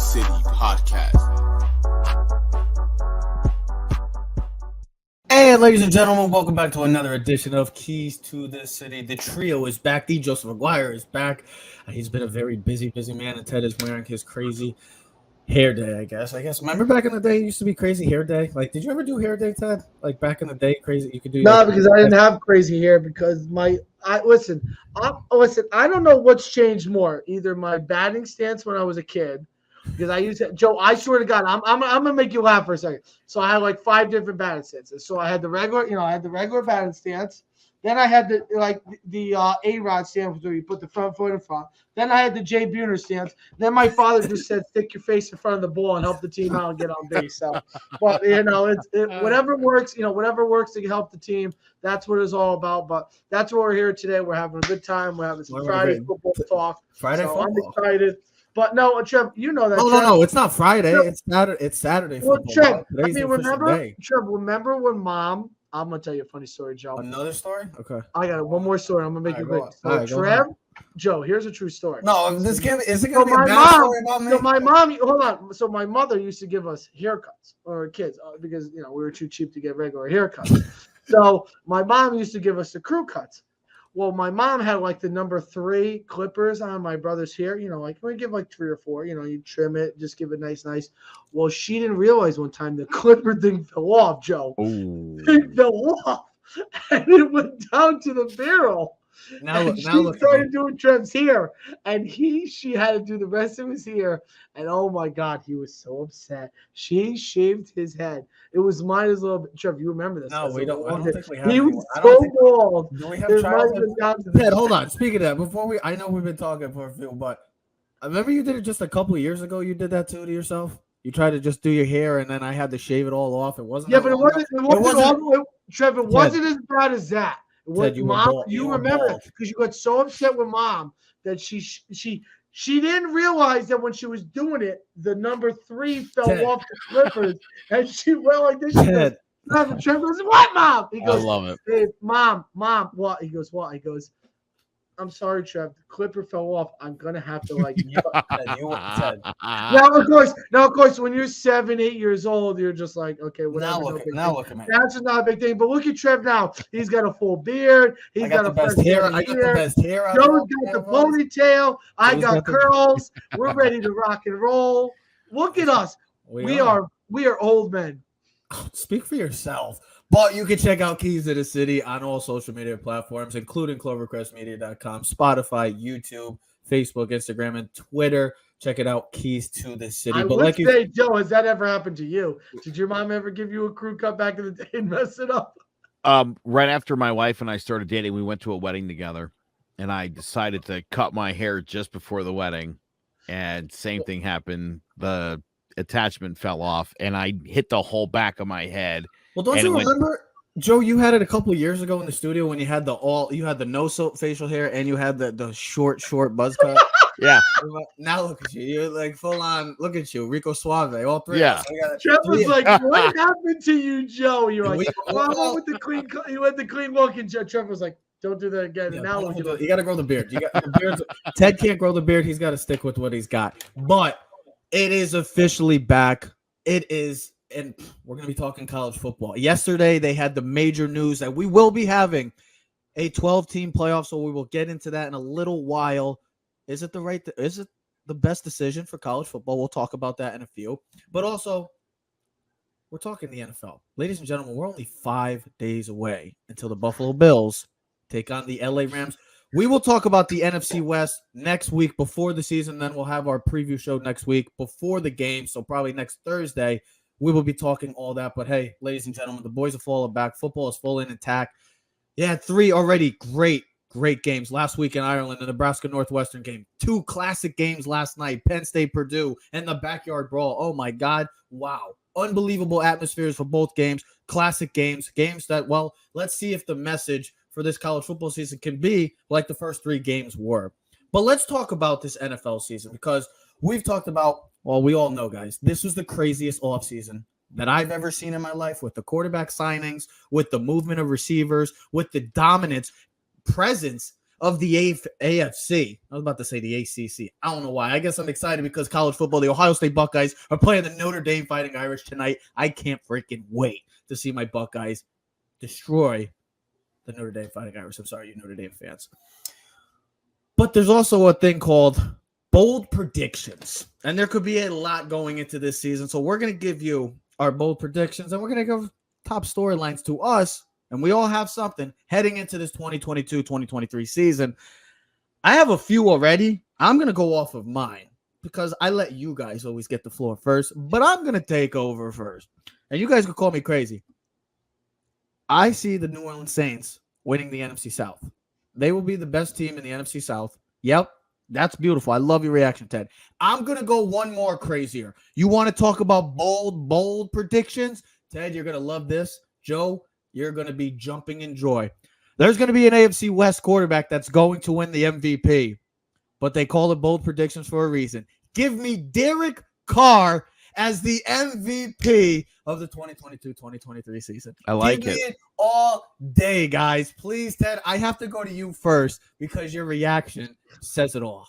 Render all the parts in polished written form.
City podcast. And ladies and gentlemen, welcome back to another edition of Keys to the City. The trio is back. The Joseph McGuire is back. He's been a very busy man, and Ted is wearing his crazy hair day, I guess. Remember back in the day, it used to be crazy hair day? Like, did you ever do hair day, Ted? Like, back in the day, crazy? You could do No, because I didn't have crazy hair because listen, I don't know what's changed more. Either my batting stance when I was a kid, because I used to, Joe, I swear to God, I'm gonna make you laugh for a second. So I had like 5 different batting stances. So I had the regular batting stance. Then I had the A-Rod stance where you put the front foot in front. Then I had the Jay Buhner stance. Then my father just said, stick your face in front of the ball and help the team out and get on base. So, but whatever works, whatever works to help the team, that's what it's all about. But that's what we're here today. We're having a good time. We're having some Friday football talk. Friday football. I'm excited. But no, Trev, you know that. No, it's not Friday. Trev, it's Saturday. Well, football. Trev, remember when Mom? I'm gonna tell you a funny story, Joe. Another story? Okay. I got one more story. I'm gonna make it quick. So, Trev, Joe, here's a true story. No, is it gonna be a bad story about me? So my mom, hold on. So my mother used to give us haircuts, or kids, because we were too cheap to get regular haircuts. So my mom used to give us the crew cuts. Well, my mom had like the number 3 clippers on my brother's hair. We give like 3 or 4. You trim it, just give it nice. Well, she didn't realize one time the clipper thing fell off, Joe. Ooh. It fell off, and it went down to the barrel. She started doing Trev's hair, and she had to do the rest of his hair. And oh my God, he was so upset. She shaved his head. It was mine as a little bit. Trev, you remember this? No, we don't. I don't think we have. He was so bald. Do we have childhood? Ted, hold on. Speaking of that, I know we've been talking for a few, but I remember you did it just a couple of years ago. You did that too to yourself. You tried to just do your hair, and then I had to shave it all off. It wasn't. Yeah, but it wasn't. Trev, it wasn't as bad as that. Ted, you remember because you got so upset with Mom that she didn't realize that when she was doing it, the number 3 fell off the clippers, and she went like this. Ted. Trev goes, "What, Mom?" He goes, I love it. "Hey, Mom, what?" He goes, "What?" He goes, "I'm sorry, Trev. The clipper fell off. I'm gonna have to like." Now, of course, when you're 7, 8 years old, you're just like, okay, whatever. Now look at me. That's just not a big thing. But look at Trev now. He's got a full beard. He's got the best hair. I got the best hair. Joe's got the ponytail. I got curls. We're ready to rock and roll. Look at us. We are old men. Speak for yourself. But you can check out Keys to the City on all social media platforms, including clovercrestmedia.com, Spotify, YouTube, Facebook, Instagram, and Twitter. Check it out, Keys to the City. I would say, Joe, has that ever happened to you? Did your mom ever give you a crew cut back in the day and mess it up? Right after my wife and I started dating, we went to a wedding together, and I decided to cut my hair just before the wedding, and same thing happened. The attachment fell off, and I hit the whole back of my head. Well, don't you remember, Joe? You had it a couple of years ago in the studio when you had the no soap facial hair and you had the short buzz cut. Yeah. Now look at you. You're like full on. Look at you, Rico Suave. All 3. Yeah. Trev was like, "What happened to you, Joe?" You're like, "Well, I went with the clean. You went the clean look," and Trev was like, "Don't do that again." And now look at you got to grow the beard. Ted can't grow the beard. He's got to stick with what he's got. But it is officially back. It is. And we're going to be talking college football. Yesterday, they had the major news that we will be having a 12-team playoff, so we will get into that in a little while. Is it the best decision for college football? We'll talk about that in a few. But also, we're talking the NFL. Ladies and gentlemen, we're only 5 days away until the Buffalo Bills take on the LA Rams. We will talk about the NFC West next week before the season. Then we'll have our preview show next week before the game, so probably next Thursday. We will be talking all that. But, hey, ladies and gentlemen, the boys are falling back. Football is full in intact. You had 3 already great games last week in Ireland, the Nebraska-Northwestern game. 2 classic games last night, Penn State-Purdue, and the backyard brawl. Oh, my God. Wow. Unbelievable atmospheres for both games. Classic games. Games that, well, let's see if the message for this college football season can be like the first 3 games were. But let's talk about this NFL season because we've talked about, well, we all know, guys, this was the craziest offseason that I've ever seen in my life with the quarterback signings, with the movement of receivers, with the dominance, presence, of the AFC. I was about to say the ACC. I don't know why. I guess I'm excited because college football, the Ohio State Buckeyes are playing the Notre Dame Fighting Irish tonight. I can't freaking wait to see my Buckeyes destroy the Notre Dame Fighting Irish. I'm sorry, you Notre Dame fans. But there's also a thing called bold predictions. And there could be a lot going into this season. So we're going to give you our bold predictions and we're going to give top storylines to us. And we all have something heading into this 2022-2023 season. I have a few already. I'm going to go off of mine because I let you guys always get the floor first. But I'm going to take over first. And you guys can call me crazy. I see the New Orleans Saints winning the NFC South. They will be the best team in the NFC South. Yep, that's beautiful. I love your reaction, Ted. I'm going to go one more crazier. You want to talk about bold predictions? Ted, you're going to love this. Joe, you're going to be jumping in joy. There's going to be an AFC West quarterback that's going to win the MVP, but they call it bold predictions for a reason. Give me Derek Carr as the MVP of the 2022-2023 season. I like Give me it all day, guys. Please, Ted, I have to go to you first because your reaction says it all.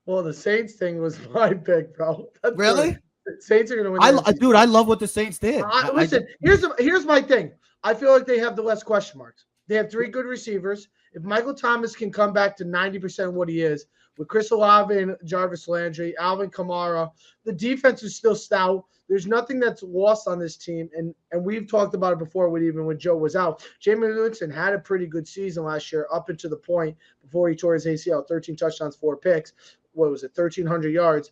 Well, the Saints thing was my pick, bro. That's Really? Right. The Saints are going to win. Dude, I love what the Saints did. Listen, here's my thing. I feel like they have the less question marks. They have 3 good receivers. If Michael Thomas can come back to 90% of what he is, with Chris Olave and Jarvis Landry, Alvin Kamara, the defense is still stout. There's nothing that's lost on this team, and we've talked about it before when Joe was out. Jameis Winston had a pretty good season last year up until the point before he tore his ACL, 13 touchdowns, 4 picks. What was it, 1,300 yards?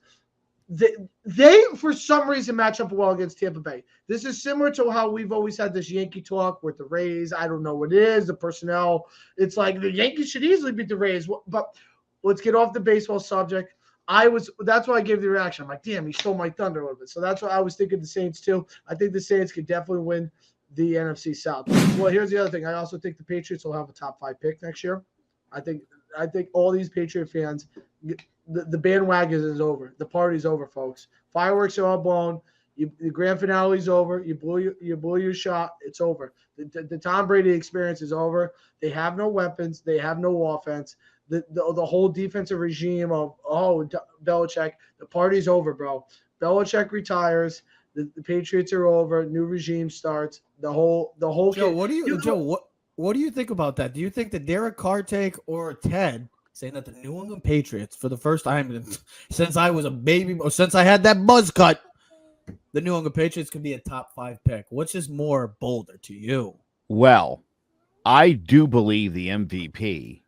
They for some reason match up well against Tampa Bay. This is similar to how we've always had this Yankee talk with the Rays. I don't know what it is, the personnel. It's like the Yankees should easily beat the Rays. But let's get off the baseball subject. That's why I gave the reaction. I'm like, damn, he stole my thunder a little bit. So that's why I was thinking the Saints too. I think the Saints could definitely win the NFC South. Well, here's the other thing. I also think the Patriots will have a top 5 pick next year. I think all these Patriot fans, the bandwagon is over. The party's over, folks. Fireworks are all blown. The grand finale is over. You blew your shot. It's over. The Tom Brady experience is over. They have no weapons. They have no offense. The whole defensive regime of Belichick. The party's over, bro. Belichick retires. The Patriots are over. New regime starts. The whole. Joe, what do you think about that? Do you think the Derek Carr take or Ted saying that the New England Patriots, for the first time since I was a baby or since I had that buzz cut, the New England Patriots could be a top 5 pick? Which is more bolder to you? Well, I do believe the MVP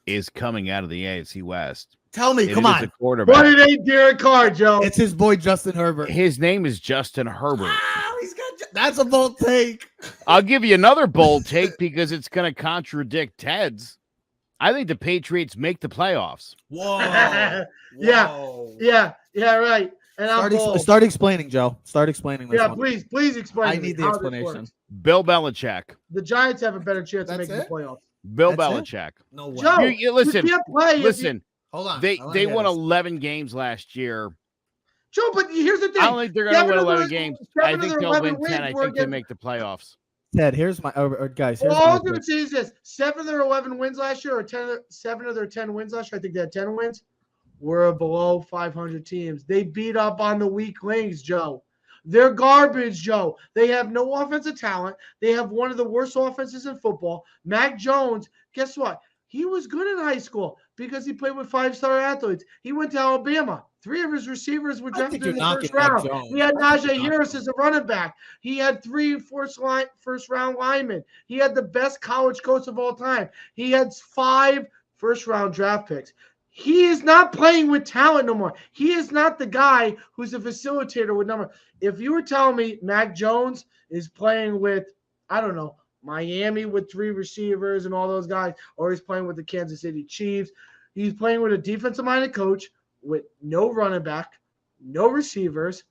is coming out of the AFC West. Tell me, come on. Quarterback. But it ain't Derek Carr, Joe. It's his boy Justin Herbert. His name is Justin Herbert. That's a bold take. I'll give you another bold take because it's going to contradict Ted's. I think the Patriots make the playoffs. Whoa. Yeah, right. And start explaining, Joe. Start explaining this one. Please explain. I need the explanation. Bill Belichick. The Giants have a better chance of making the playoffs. Bill Belichick. No way. Joe, listen. You can't play listen. Hold on. They won 11 games last year. Joe, but here's the thing. I don't think they're going to win 11 games. I think they'll win 10. I think they make the playoffs. Ted, here's my guys. All I was going to say is this: 7 of their 11 wins last year, or 7 of their 10 wins last year. I think they had 10 wins. Were below 500 teams. They beat up on the weak links, Joe. They're garbage, Joe. They have no offensive talent. They have one of the worst offenses in football. Mac Jones, guess what? He was good in high school because he played with 5-star athletes. He went to Alabama. 3 of his receivers were drafted in the first round. He had Najee Harris as a running back. He had 3 first-round linemen. He had the best college coach of all time. He had 5 first-round draft picks. He is not playing with talent no more. He is not the guy who's a facilitator with number. If you were telling me Mac Jones is playing with, I don't know, Miami with 3 receivers and all those guys, or he's playing with the Kansas City Chiefs, he's playing with a defensive-minded coach with no running back, no receivers,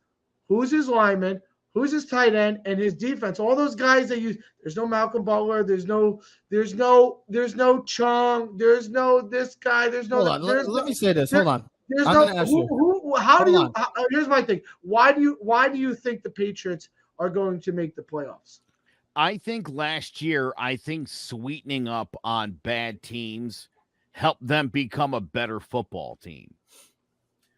who's his lineman, who's his tight end, and his defense. All those guys that use. There's no Malcolm Butler. There's no Chung. There's no this guy. There's no. Hold on. Let me say this. Hold on. There's here's my thing. Why do you think the Patriots are going to make the playoffs? I think last year, sweetening up on bad teams help them become a better football team.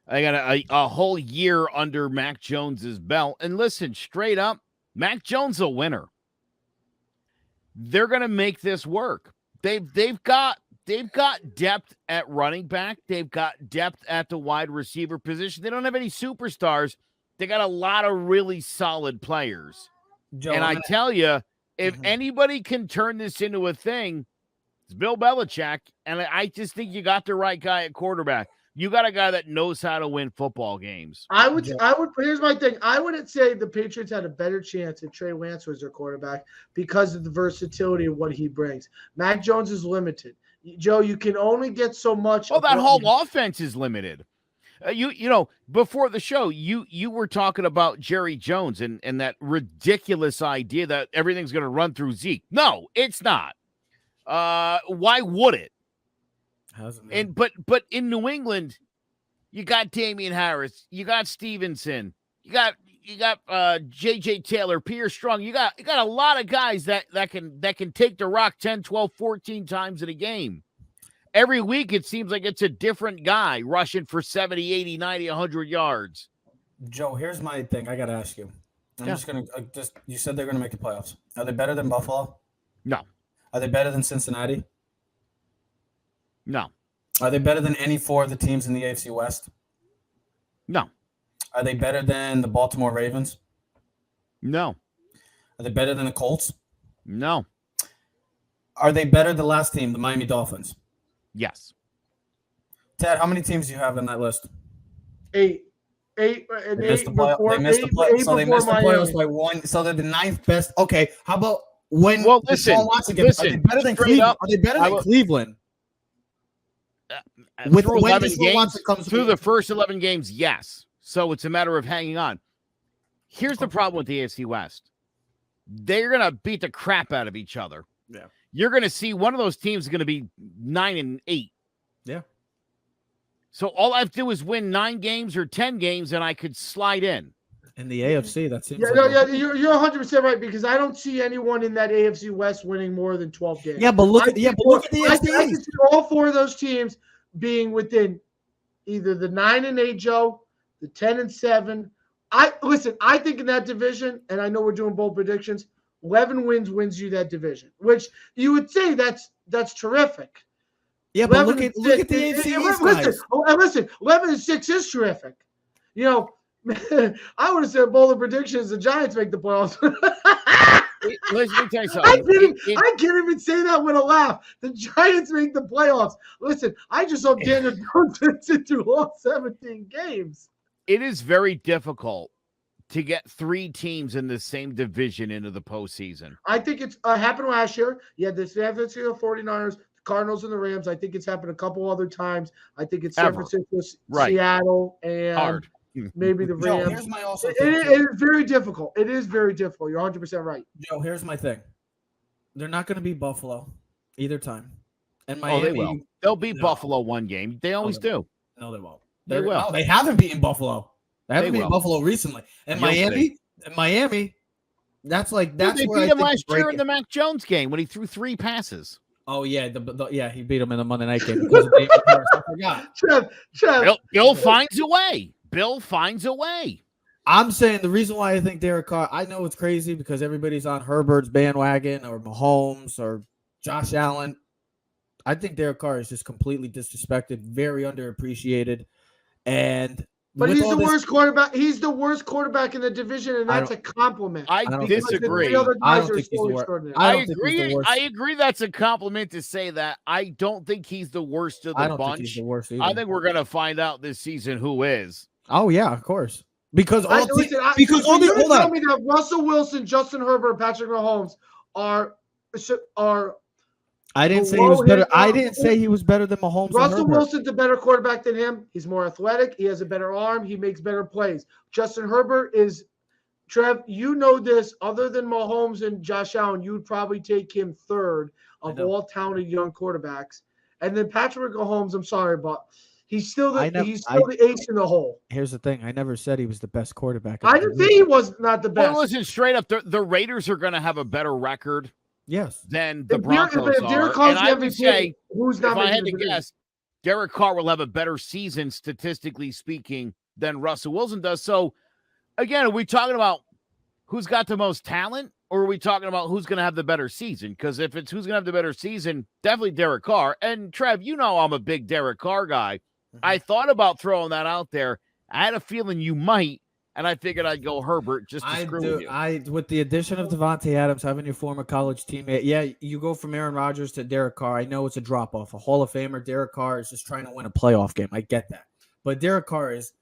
I got a whole year under Mac Jones's belt. And listen, straight up, Mac Jones a winner. They're going to make this work. They've got depth at running back. They've got depth at the wide receiver position. They don't have any superstars. They got a lot of really solid players. Joe, and I tell you, if anybody can turn this into a thing, it's Bill Belichick. And I just think you got the right guy at quarterback. You got a guy that knows how to win football games. I would. Here's my thing. I wouldn't say the Patriots had a better chance if Trey Lance was their quarterback because of the versatility of what he brings. Mac Jones is limited. Joe, you can only get so much. Well, that whole offense is limited. You know, before the show, you were talking about Jerry Jones and that ridiculous idea that everything's going to run through Zeke. No, it's not. Why would it? But in New England, you got Damian Harris, you got Stevenson, you got JJ Taylor, Pierce Strong. You got a lot of guys that can take the rock 10, 12, 14 times in a game. Every week it seems like it's a different guy rushing for 70, 80, 90, 100 yards. Joe, here's my thing. I got to ask you. I'm just going to you said they're going to make the playoffs. Are they better than Buffalo? No. Are they better than Cincinnati? No. Are they better than any four of the teams in the AFC West? No. Are they better than the Baltimore Ravens? No. Are they better than the Colts? No. Are they better than the last team, the Miami Dolphins? Yes. Ted, how many teams do you have on that list? 8. They missed the playoffs by one. So they're the ninth best. Okay, how about when listen, are they better than Cleveland? Are they better than Cleveland? With through 11 games, through the first 11 games, yes. So it's a matter of hanging on. Here's the problem with the AFC West. They're going to beat the crap out of each other. Yeah. You're going to see one of those teams is going to be 9-8. Yeah. So all I have to do is win 9 games or 10 games, and I could slide in. In the AFC, that seems you're 100% right because I don't see anyone in that AFC West winning more than 12 games. Yeah, but look at the AFC. I can see all 4 of those teams being within either the 9-8, Joe, the 10-7. I think in that division, and I know we're doing bold predictions, 11 wins you that division, which you would say that's terrific. Yeah, but look at the AFC. Listen, 11-6 is terrific. You know, I would have said bold predictions: the Giants make the playoffs. Let me tell you something. I can't even say that with a laugh. The Giants make the playoffs. Listen, I just hope Daniel Jones fits into all 17 games. It is very difficult to get 3 teams in the same division into the postseason. I think it's happened last year. You had the San Francisco 49ers, the Cardinals, and the Rams. I think it's happened a couple other times. I think it's San Francisco, Seattle, and maybe the Rams. Joe, here's my also it is very difficult. It is very difficult. You're 100% right. Joe, here's my thing. They're not going to beat Buffalo either time. And Miami, they will. They'll beat Buffalo one game. They always do. No, they won't. They will. No, they haven't beaten Buffalo. They haven't beaten Buffalo recently. And Miami, that's where they beat him last year in the Mac Jones game when he threw 3 passes. Oh yeah, he beat him in the Monday night game because of David Harris. I forgot. Bill finds a way. Bill finds a way. I'm saying the reason why I think Derek Carr, I know it's crazy because everybody's on Herbert's bandwagon or Mahomes or Josh Allen. I think Derek Carr is just completely disrespected, very underappreciated, but he's the worst quarterback. He's the worst quarterback in the division, and that's a compliment. I disagree. I don't think he's the worst. I agree. That's a compliment to say that. I don't think he's the worst of the bunch. Think he's the worst either. I think we're gonna find out this season who is. Oh yeah, of course. Because tell me that Russell Wilson, Justin Herbert, Patrick Mahomes are. I didn't say he was better. I didn't say he was better than Mahomes. Russell Wilson's a better quarterback than him. He's more athletic. He has a better arm. He makes better plays. Justin Herbert is, Trev, you know this. Other than Mahomes and Josh Allen, you would probably take him third of all talented young quarterbacks. And then Patrick Mahomes, I'm sorry, but he's still the ace in the hole. Here's the thing. I never said he was the best quarterback. I didn't say he was not the best. Well, listen, straight up, the Raiders are going to have a better record Yes. than the If Broncos Derek are. Carr's And the I would MVP, say, who's not if I making had the to division? guess, Derek Carr will have a better season, statistically speaking, than Russell Wilson does. So, again, are we talking about who's got the most talent, or are we talking about who's going to have the better season? Because if it's who's going to have the better season, definitely Derek Carr. And, Trev, you know I'm a big Derek Carr guy. Mm-hmm. I thought about throwing that out there. I had a feeling you might, and I figured I'd go Herbert just to screw with you. With the addition of Devontae Adams, having your former college teammate, yeah, you go from Aaron Rodgers to Derek Carr. I know it's a drop off. A Hall of Famer, Derek Carr is just trying to win a playoff game. I get that, but Derek Carr is.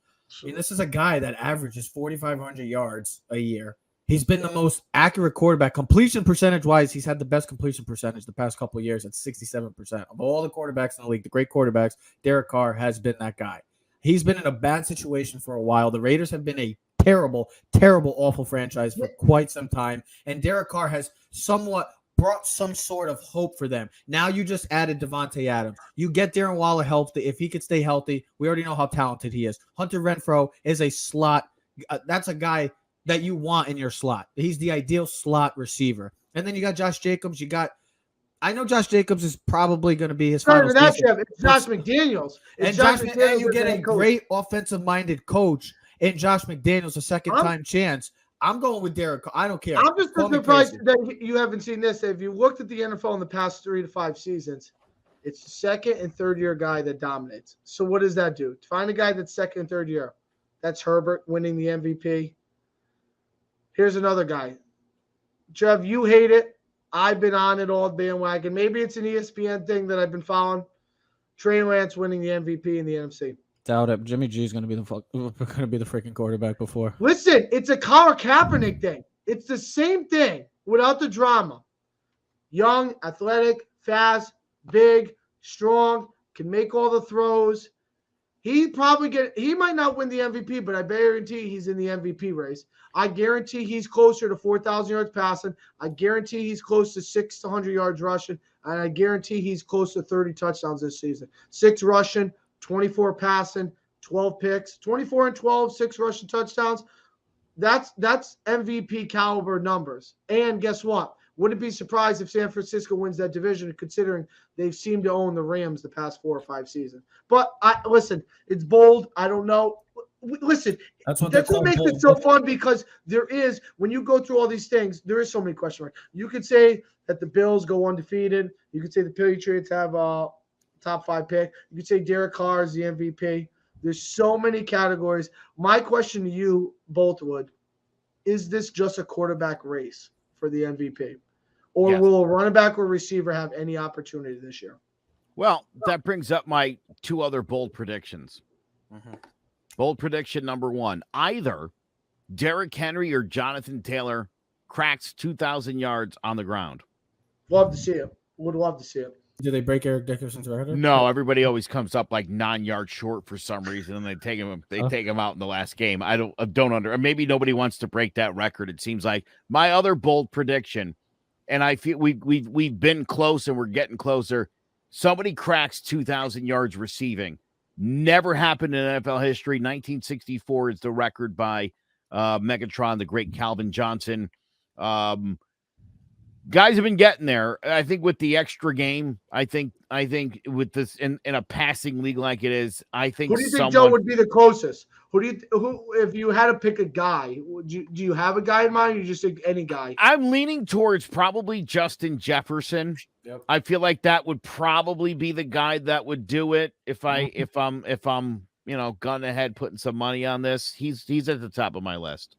This is a guy that averages 4,500 yards a year. He's been the most accurate quarterback. Completion percentage-wise, he's had the best completion percentage the past couple of years at 67%. Of all the quarterbacks in the league, the great quarterbacks, Derek Carr has been that guy. He's been in a bad situation for a while. The Raiders have been a terrible, terrible, awful franchise for quite some time, and Derek Carr has somewhat brought some sort of hope for them. Now you just added Devontae Adams. You get Darren Waller healthy. If he could stay healthy, we already know how talented he is. Hunter Renfrow is a slot. That's a guy that you want in your slot. He's the ideal slot receiver. And then you got Josh Jacobs. I know Josh Jacobs is probably going to be his final season. It's Josh McDaniels. And you get a great offensive-minded coach in Josh McDaniels, a second-time chance. I'm going with Derek Carr. I don't care. I'm just surprised that you haven't seen this. If you looked at the NFL in the past 3 to 5 seasons, it's the second and third year guy that dominates. So what does that do? Find a guy that's second and third year. That's Herbert winning the MVP. Here's another guy. Trev, you hate it. I've been on it all bandwagon. Maybe it's an ESPN thing that I've been following. Trey Lance winning the MVP in the NFC. Doubt it. Jimmy G is going to be the freaking quarterback before. Listen, it's a Colin Kaepernick thing. It's the same thing without the drama. Young, athletic, fast, big, strong, can make all the throws. He might not win the MVP, but I guarantee he's in the MVP race. I guarantee he's closer to 4,000 yards passing. I guarantee he's close to 600 yards rushing. And I guarantee he's close to 30 touchdowns this season. 6 rushing, 24 passing, 12 picks, 24 and 12, 6 rushing touchdowns. That's MVP caliber numbers. And guess what? Wouldn't be surprised if San Francisco wins that division, considering they've seemed to own the Rams the past 4 or 5 seasons. But listen, it's bold. I don't know. Listen, that's what makes it so fun, because when you go through all these things, there is so many question marks. You could say that the Bills go undefeated. You could say the Patriots have a top 5 pick. You could say Derek Carr is the MVP. There's so many categories. My question to you both is this just a quarterback race for the MVP? Or will a running back or receiver have any opportunity this year? Well, that brings up my 2 other bold predictions. Mm-hmm. Bold prediction number 1, either Derrick Henry or Jonathan Taylor cracks 2,000 yards on the ground. Love to see it. Would love to see it. Did they break Eric Dickerson's record? No, everybody always comes up like 9 yards short for some reason, and they take him. Take him out in the last game. I don't maybe nobody wants to break that record. It seems like my other bold prediction, and I feel we've been close and we're getting closer. Somebody cracks 2,000 yards receiving. Never happened in NFL history. 1964 is the record by Megatron, the great Calvin Johnson. Guys have been getting there. I think with the extra game, I think with this in a passing league like it is, I think. Who do you think, Joe, would be the closest? Who if you had to pick a guy, do you have a guy in mind, or you just think any guy? I'm leaning towards probably Justin Jefferson. Yep. I feel like that would probably be the guy that would do it if I'm gun ahead putting some money on this. He's at the top of my list.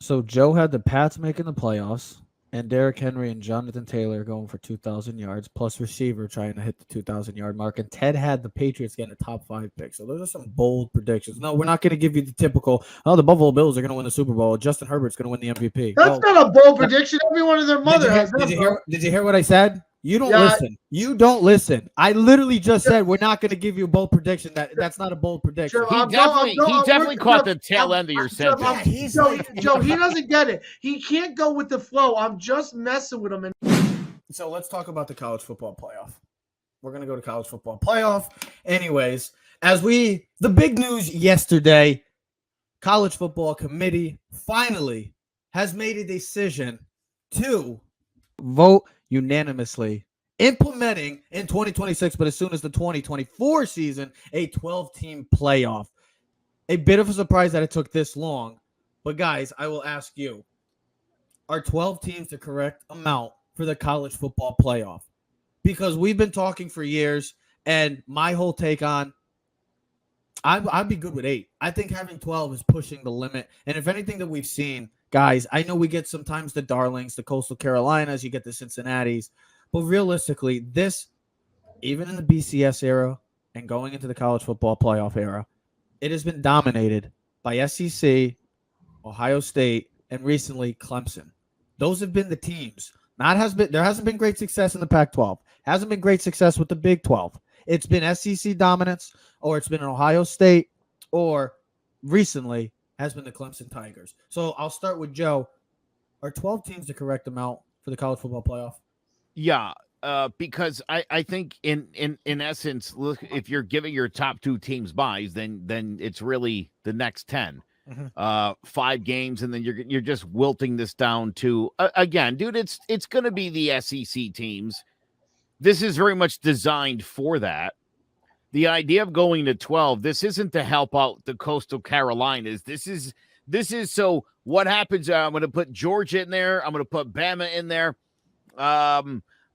So Joe had the Pats making the playoffs, and Derrick Henry and Jonathan Taylor going for 2,000 yards, plus receiver trying to hit the 2,000-yard mark. And Ted had the Patriots getting a top 5 pick. So those are some bold predictions. No, we're not going to give you the typical, the Buffalo Bills are going to win the Super Bowl. Justin Herbert's going to win the MVP. That's not a bold prediction. Every one of their mother has. Did you hear what I said? You don't listen. You don't listen. I literally just said we're not going to give you a bold prediction. That's not a bold prediction. He definitely caught the tail end of your sentence. Joe, he doesn't get it. He can't go with the flow. I'm just messing with him. So let's talk about the college football playoff. We're going to go to college football playoff. Anyways, the big news yesterday, College Football Committee finally has made a decision to vote unanimously implementing in 2026, but as soon as the 2024 season, a 12-team playoff. A bit of a surprise that it took this long. But guys, I will ask you, are 12 teams the correct amount for the college football playoff? Because we've been talking for years, and my whole take on I'd be good with 8. I think having 12 is pushing the limit. And if anything that we've seen, guys, I know we get sometimes the Darlings, the Coastal Carolinas, you get the Cincinnatis, but realistically, this, even in the BCS era and going into the college football playoff era, it has been dominated by SEC, Ohio State, and recently Clemson. Those have been the teams. There hasn't been great success in the Pac-12. Hasn't been great success with the Big 12. It's been SEC dominance, or it's been an Ohio State, or recently has been the Clemson Tigers. So I'll start with Joe. Are 12 teams the correct amount for the college football playoff? Yeah, because I think in essence, look, if you're giving your top 2 teams buys, then it's really the next 10. 5 games, and then you're just wilting this down to again, dude. It's going to be the SEC teams. This is very much designed for that. The idea of going to 12, this isn't to help out the Coastal Carolinas. This is so what happens. I'm going to put Georgia in there. I'm going to put Bama in there.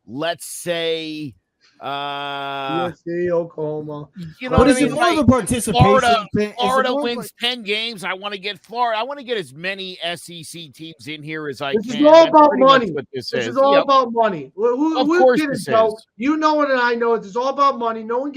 Let's say USC, Oklahoma. You know But what I is mean? it more of a participation thing? Florida wins 10 games. I want to get Florida. I want to get as many SEC teams in here as I can. This is all That's about pretty much money. what this Is all about money. Of course did it, this Joe? is. You know it, and I know it. It's all about money. No one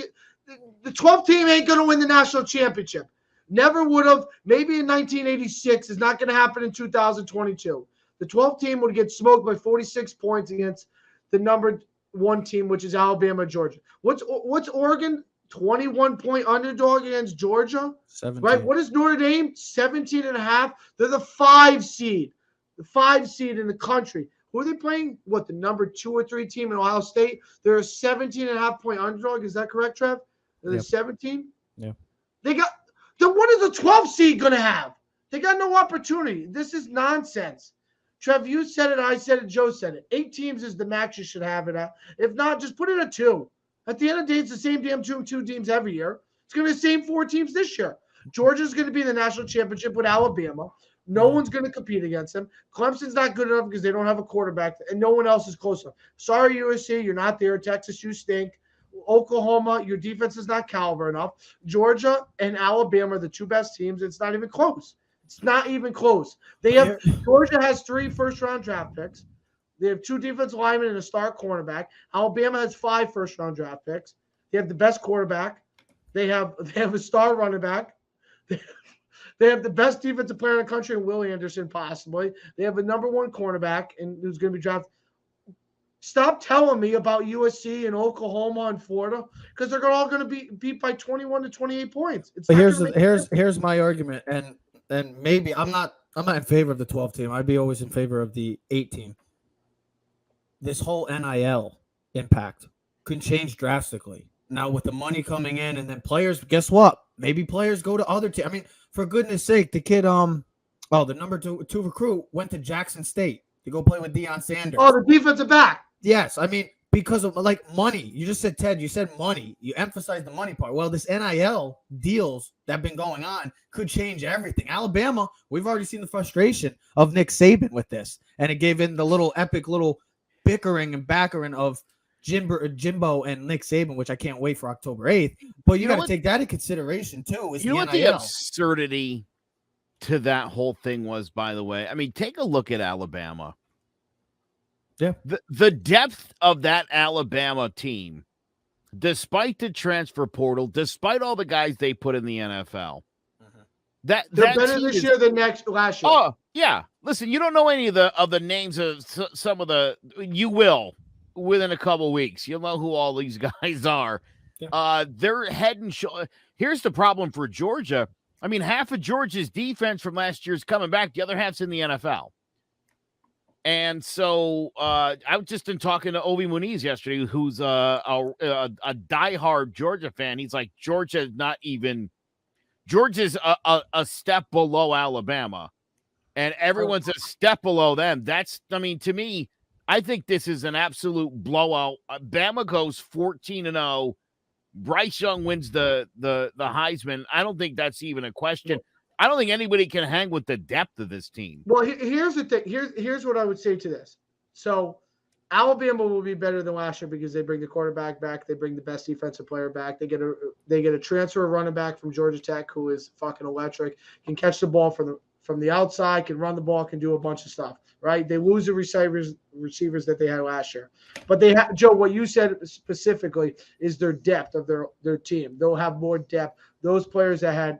the 12th team ain't going to win the national championship. Never would have. Maybe in 1986. It's not going to happen in 2022. The 12th team would get smoked by 46 points against the number 1 team, which is Alabama, Georgia. What's Oregon? 21-point underdog against Georgia. 17. Right? What is Notre Dame? 17.5. They're the 5 seed. The 5 seed in the country. Who are they playing? What, the number 2 or 3 team in Ohio State? They're a 17.5-point underdog. Is that correct, Trev? They're 17? Yeah. Then what is the 12 seed going to have? They got no opportunity. This is nonsense. Trev, you said it, I said it, Joe said it. 8 teams is the max you should have it at. If not, just put it at 2. At the end of the day, it's the same damn two teams every year. It's going to be the same 4 teams this year. Georgia's going to be in the national championship with Alabama. No one's going to compete against them. Clemson's not good enough because they don't have a quarterback, and no one else is close enough. Sorry, USC, you're not there. Texas, you stink. Oklahoma, your defense is not caliber enough. Georgia and Alabama are the 2 best teams. It's not even close. It's not even close. Georgia has 3 first-round draft picks. They have 2 defensive linemen and a star cornerback. Alabama has 5 first-round draft picks. They have the best quarterback. They have a star running back. They have the best defensive player in the country, and Will Anderson, possibly. They have a number 1 cornerback, and who's going to be drafted. Stop telling me about USC and Oklahoma and Florida, because they're all going to be beat by 21 to 28 points. But here's my argument, and maybe I'm not in favor of the 12 team. I'd be always in favor of the 8 team. This whole NIL impact could change drastically. Now with the money coming in, and then players, guess what? Maybe players go to other teams. I mean, for goodness sake, the kid, the number 2 recruit went to Jackson State to go play with Deion Sanders. Oh, the defensive back. Yes, I mean, because of money. You just said, Ted, you said money. You emphasized the money part. Well, this NIL deals that have been going on could change everything. Alabama, we've already seen the frustration of Nick Saban with this, and it gave in the little epic little bickering and backering of Jimbo and Nick Saban, which I can't wait for October 8th. But you got to take that in consideration, too. You know what the absurdity to that whole thing was, by the way? I mean, take a look at Alabama. Yeah. The depth of that Alabama team, despite the transfer portal, despite all the guys they put in the NFL, they're better this year than last year. Oh, yeah. Listen, you don't know any of the names of some of the – you will within a couple of weeks. You'll know who all these guys are. Yeah. They're head and shoulder. Here's the problem for Georgia. I mean, half of Georgia's defense from last year is coming back. The other half's in the NFL. And so I was just been talking to Ovi Muniz yesterday, who's a diehard Georgia fan. He's like, Georgia's a step below Alabama, and everyone's a step below them. To me, I think this is an absolute blowout. Bama goes 14-0. Bryce Young wins the Heisman. I don't think that's even a question. I don't think anybody can hang with the depth of this team. Well, here's the thing. Here's what I would say to this. So Alabama will be better than last year because they bring the quarterback back. They bring the best defensive player back. They get a transfer running back from Georgia Tech who is fucking electric. Can catch the ball from the outside. Can run the ball. Can do a bunch of stuff. Right? They lose the receivers that they had last year, but they have Joe. What you said specifically is their depth of their team. They'll have more depth. Those players that had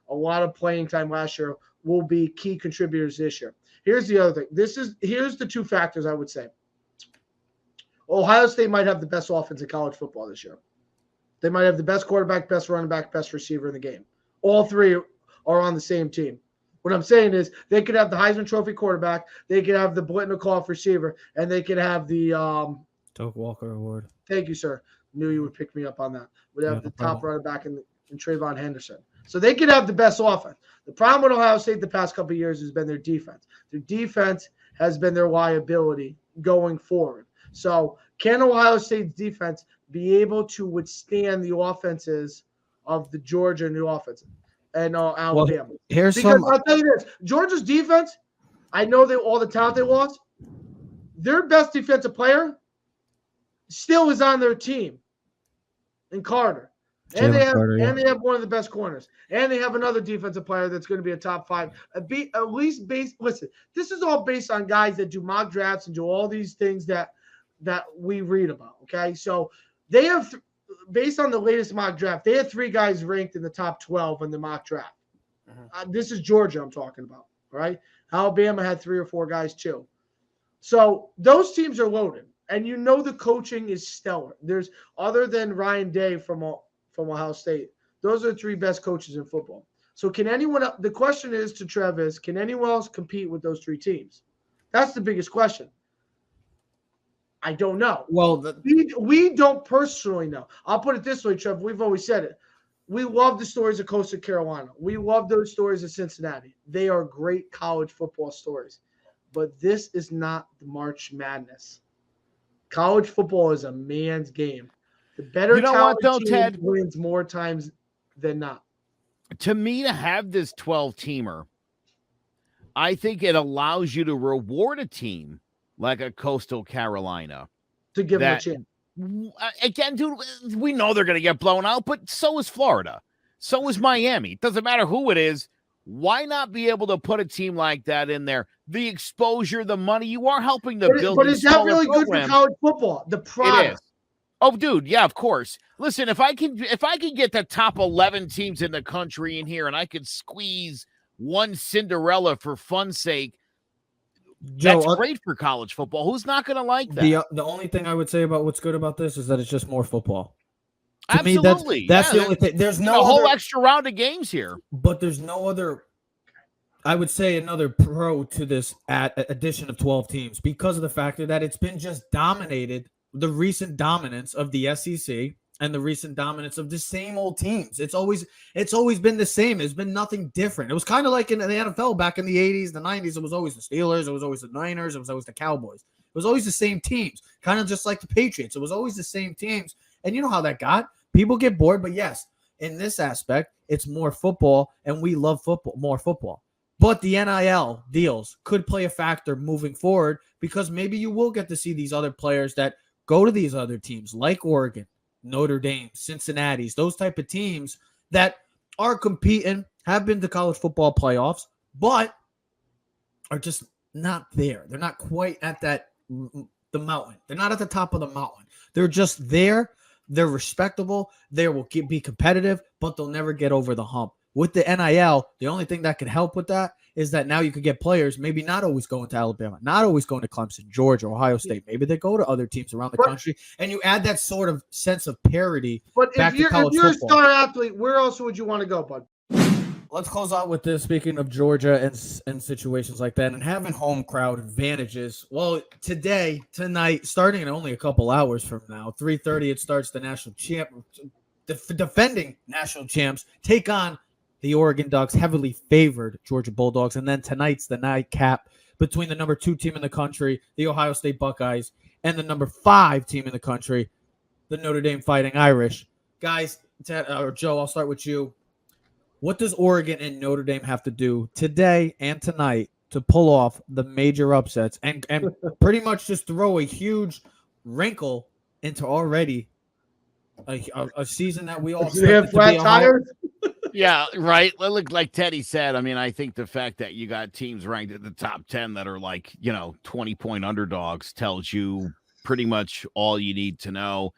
a lot of playing time last year will be key contributors this year. Here's the other thing. Here's the two factors I would say. Ohio State might have the best offense in college football this year. They might have the best quarterback, best running back, best receiver in the game. All three are on the same team. What I'm saying is they could have the Heisman Trophy quarterback, they could have the Blitnikoff receiver, and they could have the Doak Walker Award. Thank you, sir. Knew you would pick me up on that. Would have the top running back in Trayvon Henderson. So they could have the best offense. The problem with Ohio State the past couple of years has been their defense. Their defense has been their liability going forward. So can Ohio State's defense be able to withstand the offenses of the Georgia and the offense and Alabama? Well, I'll tell you this. Georgia's defense, I know all the talent they lost. Their best defensive player still is on their team in Carter. And they have one of the best corners. And they have another defensive player that's going to be a top 5. At least listen, this is all based on guys that do mock drafts and do all these things that we read about. Okay. So they have, based on the latest mock draft, they had 3 guys ranked in the top 12 in the mock draft. This is Georgia I'm talking about. Right. Alabama had 3 or 4 guys too. So those teams are loaded. And the coaching is stellar. There's other than Ryan Day from Ohio State. Those are the 3 best coaches in football. So can anyone – the question is to Trev is, can anyone else compete with those 3 teams? That's the biggest question. I don't know. Well, we don't personally know. I'll put it this way, Trev. We've always said it. We love the stories of Coastal Carolina. We love those stories of Cincinnati. They are great college football stories. But this is not the March Madness. College football is a man's game. The better team Ted, wins more times than not. To me, to have this 12-teamer, I think it allows you to reward a team like a Coastal Carolina. To give them a chance. Again, dude, we know they're going to get blown out, but so is Florida. So is Miami. It doesn't matter who it is. Why not be able to put a team like that in there? The exposure, the money, you are helping to build. But is that really good for college football? The product. It is. Oh, dude, yeah, of course. Listen, if I can get the top 11 teams in the country in here, and I could squeeze one Cinderella for fun's sake, that's great for college football. Who's not going to like that? The only thing I would say about what's good about this is that it's just more football. To Absolutely, me, that's the only thing. There's no whole extra round of games here, but there's no other. I would say another pro to this addition of 12 teams because of the fact that it's been just dominated. The recent dominance of the SEC and the recent dominance of the same old teams. It's always been the same. There's been nothing different. It was kind of like in the NFL back in the 80s, the 90s. It was always the Steelers. It was always the Niners. It was always the Cowboys. It was always the same teams, kind of just like the Patriots. It was always the same teams. And you know how that got. People get bored, but yes, in this aspect, it's more football, and we love football, more football. But the NIL deals could play a factor moving forward because maybe you will get to see these other players that go to these other teams like Oregon, Notre Dame, Cincinnati's, those type of teams that are competing, have been to college football playoffs, but are just not there. They're not quite at the mountain. They're not at the top of the mountain. They're just there. They're respectable. They will be competitive, but they'll never get over the hump. With the NIL, the only thing that can help with that is that now you could get players maybe not always going to Alabama, not always going to Clemson, Georgia, Ohio State. Maybe they go to other teams around the country, and you add that sort of sense of parity. But if you're a star athlete, where else would you want to go, bud? Let's close out with this. Speaking of Georgia and situations like that and having home crowd advantages. Well, tonight, starting in only a couple hours from now, 3:30, it starts the national defending national champs take on the Oregon Ducks, heavily favored Georgia Bulldogs. And then tonight's the nightcap between the number 2 team in the country, the Ohio State Buckeyes, and the number 5 team in the country, the Notre Dame Fighting Irish. Guys, Joe, I'll start with you. What does Oregon and Notre Dame have to do today and tonight to pull off the major upsets and pretty much just throw a huge wrinkle into already a season that we all expect to be tires? Yeah, right. Like Teddy said, I mean, I think the fact that you got teams ranked at the top 10 that are like, 20-point underdogs tells you pretty much all you need to know.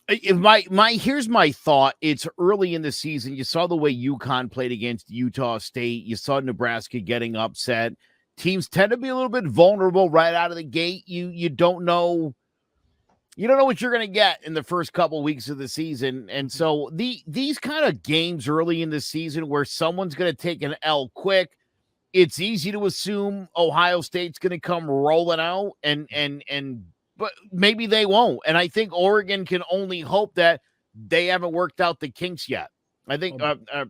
Here's my thought. It's early in the season. You saw the way UConn played against Utah State. You saw Nebraska getting upset. Teams tend to be a little bit vulnerable right out of the gate. You don't know. You don't know what you're going to get in the first couple of weeks of the season. And so these kind of games early in the season where someone's going to take an L quick, it's easy to assume Ohio State's going to come rolling out but maybe they won't. And I think Oregon can only hope that they haven't worked out the kinks yet. I think flip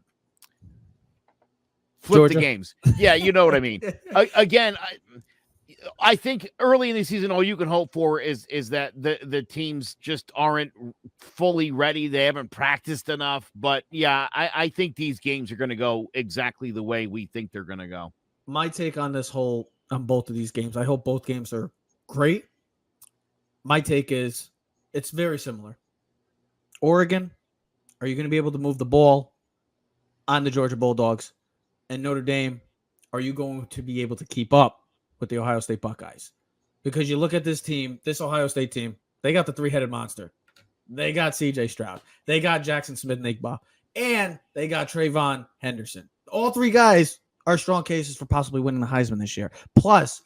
Georgia. the games. Yeah, you know what I mean. Again, I think early in the season, all you can hope for is that the teams just aren't fully ready. They haven't practiced enough. But yeah, I think these games are going to go exactly the way we think they're going to go. My take on both of these games, I hope both games are great. My take is it's very similar. Oregon, are you going to be able to move the ball on the Georgia Bulldogs? And Notre Dame, are you going to be able to keep up with the Ohio State Buckeyes? Because you look at this team, this Ohio State team, they got the 3-headed monster. They got C.J. Stroud. They got Jackson Smith-Njigba. And they got Trayvon Henderson. All 3 guys are strong cases for possibly winning the Heisman this year. Plus,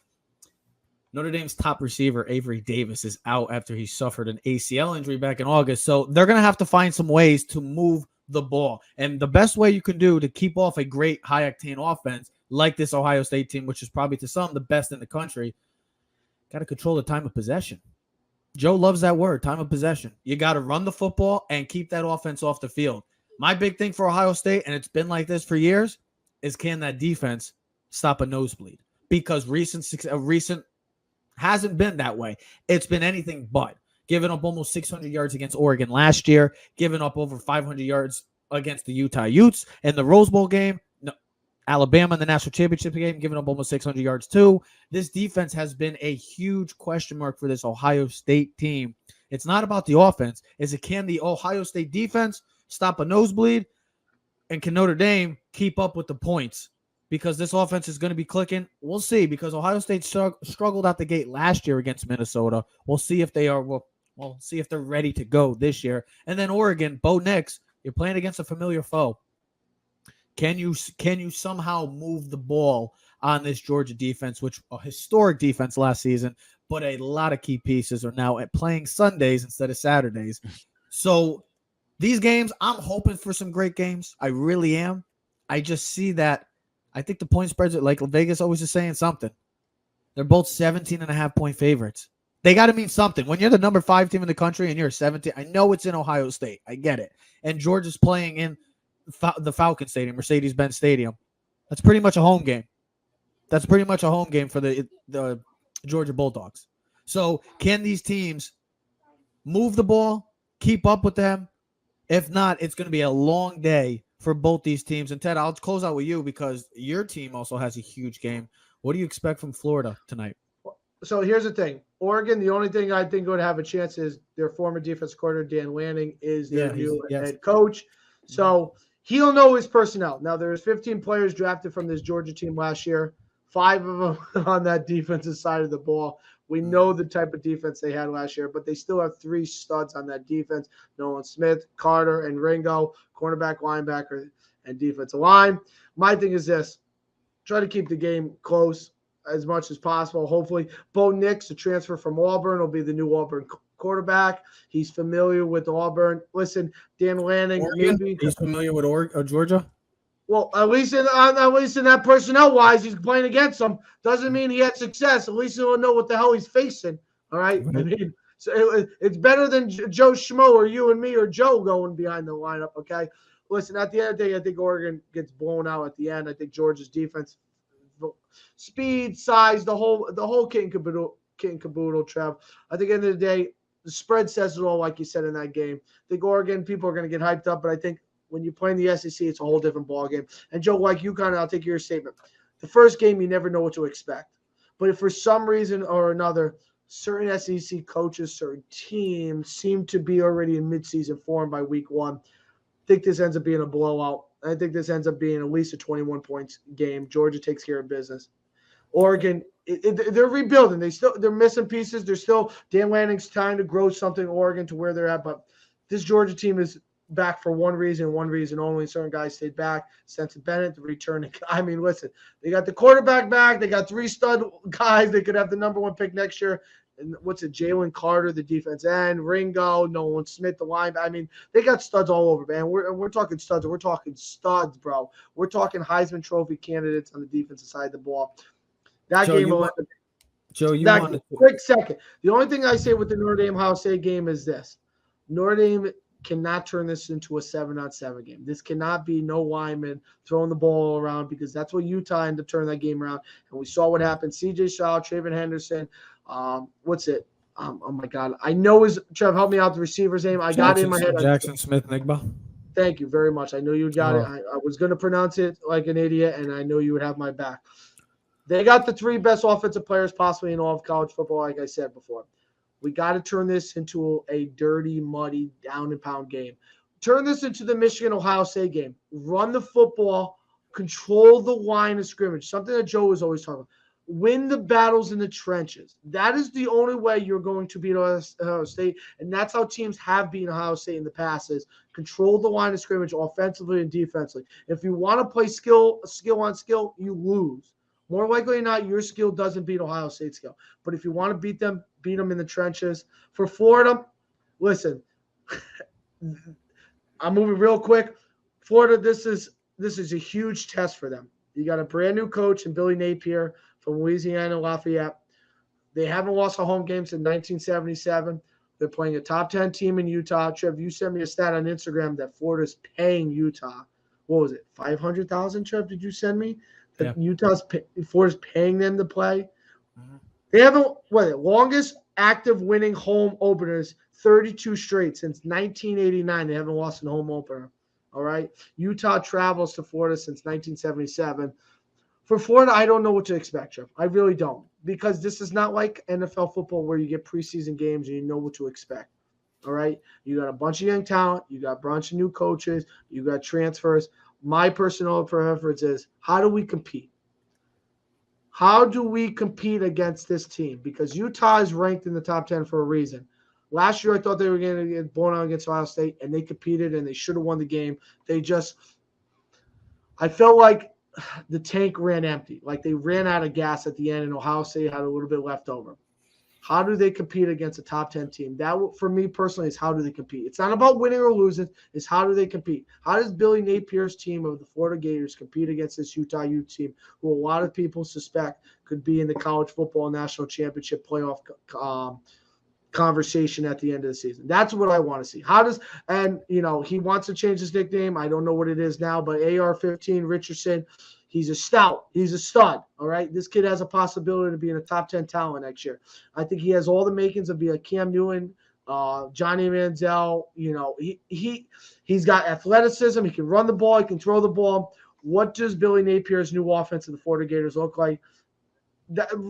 Notre Dame's top receiver, Avery Davis, is out after he suffered an ACL injury back in August. So they're going to have to find some ways to move the ball. And the best way you can do to keep off a great high-octane offense like this Ohio State team, which is probably to some the best in the country, got to control the time of possession. Joe loves that word, time of possession. You got to run the football and keep that offense off the field. My big thing for Ohio State, and it's been like this for years, is can that defense stop a nosebleed? Because recent hasn't been that way. It's been anything but. Giving up almost 600 yards against Oregon last year, giving up over 500 yards against the Utah Utes in the Rose Bowl game. No, Alabama in the national championship game, giving up almost 600 yards too. This defense has been a huge question mark for this Ohio State team. It's not about the offense. Can the Ohio State defense stop a nosebleed? And can Notre Dame keep up with the points? Because this offense is going to be clicking. We'll see, because Ohio State struggled out the gate last year against Minnesota. We'll see if they are. We'll see if they're ready to go this year. And then Oregon, Bo Nix, you're playing against a familiar foe. Can you somehow move the ball on this Georgia defense, which a historic defense last season, but a lot of key pieces are now playing Sundays instead of Saturdays. So these games, I'm hoping for some great games. I really am. I just see that. I think the point spreads are like Vegas always is saying something. They're both 17.5-point favorites. They got to mean something. When you're the number 5 team in the country and you're 17, I know it's in Ohio State. I get it. And Georgia's playing in the Falcon Stadium, Mercedes-Benz Stadium. That's pretty much a home game. That's pretty much a home game for the Georgia Bulldogs. So can these teams move the ball, keep up with them? If not, it's going to be a long day for both these teams. And Ted, I'll close out with you because your team also has a huge game. What do you expect from Florida tonight? So here's the thing. Oregon, the only thing I think would have a chance is their former defense coordinator, Dan Lanning, is their new head coach. So he'll know his personnel. Now, there's 15 players drafted from this Georgia team last year, 5 of them on that defensive side of the ball. We know the type of defense they had last year, but they still have 3 studs on that defense: Nolan Smith, Carter, and Ringo, cornerback, linebacker, and defensive line. My thing is this: try to keep the game close as much as possible. Hopefully, Bo Nix, a transfer from Auburn, will be the new Auburn quarterback. He's familiar with Auburn. Listen, Dan Lanning, he's familiar with Georgia. Well, at least in that personnel-wise, he's playing against them. Doesn't mean he had success. At least he'll know what the hell he's facing. All right? I mean, so it's better than Joe Schmo or you and me or Joe going behind the lineup, okay? Listen, at the end of the day, I think Oregon gets blown out at the end. I think Georgia's defense speed, size, the whole kit and caboodle, Trev. I think at the end of the day, the spread says it all, like you said in that game. I think Oregon people are going to get hyped up, but I think when you play in the SEC, it's a whole different ballgame. And Joe, like you I'll take your statement. The first game, you never know what to expect. But if for some reason or another, certain SEC coaches, certain teams seem to be already in midseason form by week 1, I think this ends up being a blowout. I think this ends up being at least a 21 points game. Georgia takes care of business. Oregon, they're rebuilding. They're missing pieces. They're still Dan Lanning's trying to grow something Oregon to where they're at. But this Georgia team is back for one reason only. Certain guys stayed back. Spencer Bennett, the return. I mean, listen, they got the quarterback back. They got 3 stud guys. They could have the number 1 pick next year. And what's it? Jalen Carter, the defense end, Ringo, Nolan Smith, the line. I mean, they got studs all over, man. We're talking studs. We're talking studs, bro. We're talking Heisman Trophy candidates on the defensive side of the ball. That Joe, game. Quick second. The only thing I say with the Notre Dame Ohio State game is this: Notre Dame cannot turn this into a 7-on-7 game. This cannot be no lineman throwing the ball around, because that's what Utah ended up turning that game around. And we saw what happened. C.J. Stroud, Traven Henderson. What's it? Oh my God. I know Trev, help me out the receiver's name. I got it in my head. Jackson Smith-Njigba. Thank you very much. I know you got it. I was going to pronounce it like an idiot, and I know you would have my back. They got the 3 best offensive players possibly in all of college football, like I said before. We got to turn this into a dirty, muddy, down-and-pound game. Turn this into the Michigan-Ohio State game. Run the football. Control the line of scrimmage, something that Joe was always talking about. Win the battles in the trenches. That is the only way you're going to beat Ohio State, and that's how teams have beaten Ohio State in the past, is control the line of scrimmage offensively and defensively. If you want to play skill on skill, you lose. More likely than not, your skill doesn't beat Ohio State's skill. But if you want to beat them in the trenches. For Florida, listen, I'm moving real quick. Florida, this is a huge test for them. You got a brand new coach in Billy Napier from Louisiana Lafayette. They haven't lost a home game since 1977. They're playing a top 10 team in Utah. Trev, you sent me a stat on Instagram that Florida's paying Utah. What was it? $500,000, Trev, did you send me? Yeah. Florida's paying them to play. They haven't, longest active winning home openers, 32 straight since 1989. They haven't lost a home opener. All right. Utah travels to Florida since 1977. For Florida, I don't know what to expect, Jeff. I really don't, because this is not like NFL football where you get preseason games and you know what to expect. All right. You got a bunch of young talent. You got a bunch of new coaches. You got transfers. My personal preference is, how do we compete? How do we compete against this team? Because Utah is ranked in the top 10 for a reason. Last year, I thought they were going to get blown out against Ohio State, and they competed, and they should have won the game. I felt like the tank ran empty. Like they ran out of gas at the end, and Ohio State had a little bit left over. How do they compete against a top 10 team? That, for me personally, is how do they compete. It's not about winning or losing. It's how do they compete. How does Billy Napier's team of the Florida Gators compete against this Utah Ute team, who a lot of people suspect could be in the college football national championship playoff conversation at the end of the season? That's what I want to see. He wants to change his nickname. I don't know what it is now, but AR-15 Richardson, he's a stout. He's a stud. All right. This kid has a possibility to be in a top 10 talent next year. I think he has all the makings of being a Cam Newton, Johnny Manziel. He's got athleticism. He can run the ball. He can throw the ball. What does Billy Napier's new offense of the Florida Gators look like?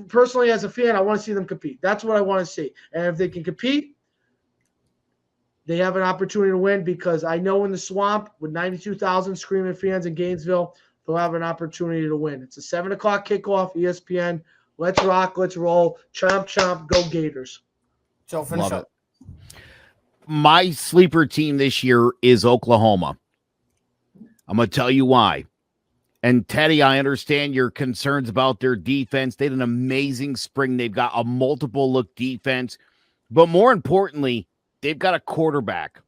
Personally, as a fan, I want to see them compete. That's what I want to see. And if they can compete, they have an opportunity to win, because I know in the swamp with 92,000 screaming fans in Gainesville, they'll have an opportunity to win. It's a 7 o'clock kickoff, ESPN. Let's rock. Let's roll. Chomp, chomp. Go Gators. So finish up. My sleeper team this year is Oklahoma. I'm going to tell you why. And Teddy, I understand your concerns about their defense. They had an amazing spring. They've got a multiple look defense. But more importantly, they've got a quarterback.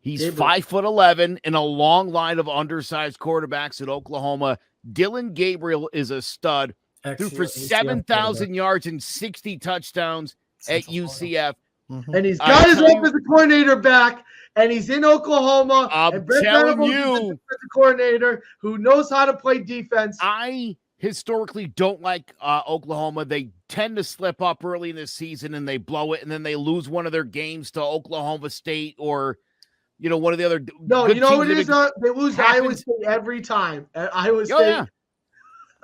He's 5'11" in a long line of undersized quarterbacks at Oklahoma. Dylan Gabriel is a stud. Threw for 7,000 yards and 60 touchdowns at UCF. Mm-hmm. And he's got his offensive coordinator back, and he's in Oklahoma. I'm telling you, the coordinator who knows how to play defense. I historically don't like Oklahoma. They tend to slip up early in the season and they blow it, and then they lose one of their games to Oklahoma State or, one of the other. No, good you know teams what it is? They lose to happens. Iowa State every time. Iowa State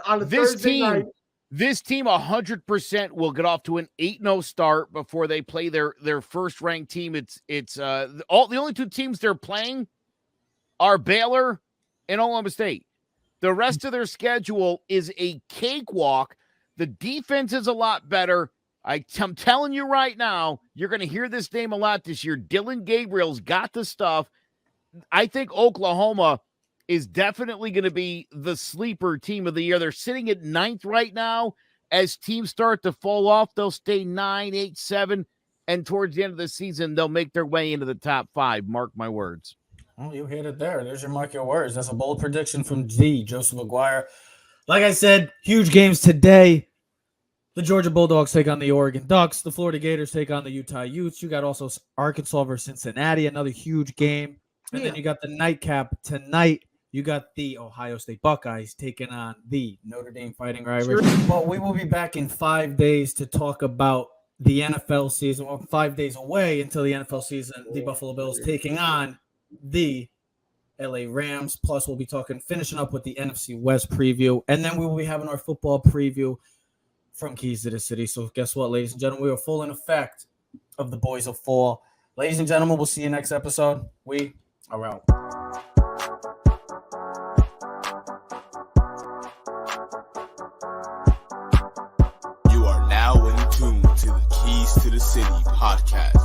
on a This Thursday night. This team 100% will get off to an 8-0 start before they play their first ranked team. It's the only two teams they're playing are Baylor and Oklahoma State. The rest of their schedule is a cakewalk. The defense is a lot better. I'm telling you right now, you're going to hear this name a lot this year. Dylan Gabriel's got the stuff. I think Oklahoma is definitely going to be the sleeper team of the year. They're sitting at 9th right now. As teams start to fall off, they'll stay 9, 8, 7, and towards the end of the season, they'll make their way into the top 5. Mark my words. Oh, you hit it there. There's your mark your words. That's a bold prediction from Joseph McGuire. Like I said, huge games today. The Georgia Bulldogs take on the Oregon Ducks. The Florida Gators take on the Utah Utes. You got also Arkansas versus Cincinnati, another huge game. And then you got the nightcap tonight. You got the Ohio State Buckeyes taking on the Notre Dame Fighting Irish. Sure. Well, we will be back in 5 days to talk about the NFL season. Well, 5 days away until the NFL season. The Buffalo Bills taking on the LA Rams. Plus, we'll be finishing up with the NFC West preview. And then we will be having our football preview from Keys to the City. So guess what, ladies and gentlemen? We are full in effect of the Boys of Fall. Ladies and gentlemen, we'll see you next episode. We are out. You are now in tune to the Keys to the City podcast.